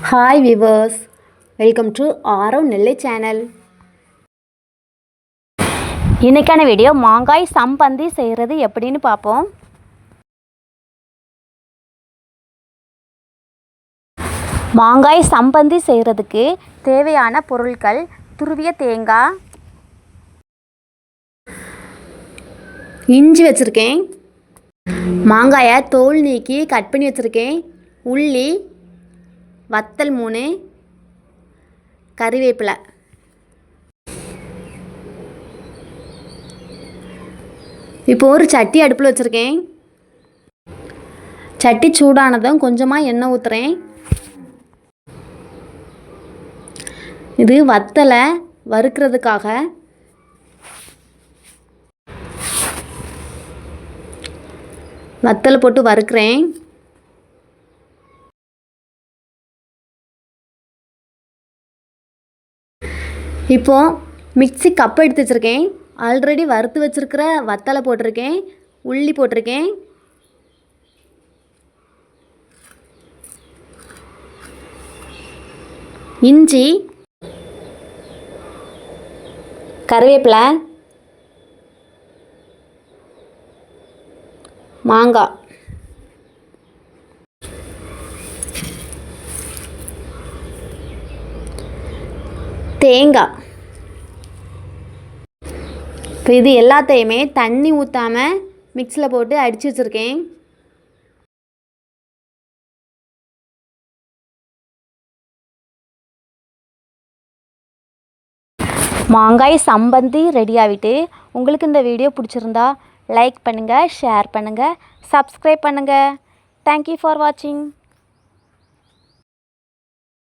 Hi viewers, welcome to Aarav Nellai channel. இன்னைக்கான video மாங்காய் சம்பந்தி செய்கிறது எப்படின்னு பார்ப்போம். மாங்காய் சம்பந்தி செய்கிறதுக்கு தேவையான பொருட்கள்: துருவிய தேங்காய், இஞ்சி வச்சுருக்கேன், மாங்காயை தோல் நீக்கி கட் பண்ணி வச்சுருக்கேன், உள்ளி, வத்தல் 3, கறிவேப்பிலை. இப்போ ஒரு சட்டி அடுப்பில் வச்சுருக்கேன். சட்டி சூடானதும் கொஞ்சமாக எண்ணெய் ஊற்றுறேன். இது வத்தலை வறுக்கிறதுக்காக. வத்தலை போட்டு வறுக்கிறேன். இப்போது மிக்ஸி கப் எடுத்து வச்சுருக்கேன். ஆல்ரெடி வறுத்து வச்சுருக்கிற வத்தலை போட்டிருக்கேன், உள்ளி போட்டிருக்கேன், இஞ்சி, கறிவேப்பிலை, மாங்காய், தேங்காய். இப்போ இது எல்லாத்தையுமே தண்ணி ஊற்றாமல் மிக்ஸியில் போட்டு அடித்து வச்சுருக்கேன். மாங்காய் சம்பந்தி ரெடி ஆகிட்டு. உங்களுக்கு இந்த வீடியோ பிடிச்சிருந்தா லைக் பண்ணுங்கள், ஷேர் பண்ணுங்கள், சப்ஸ்கிரைப் பண்ணுங்கள். தேங்க்யூ ஃபார் வாட்சிங்.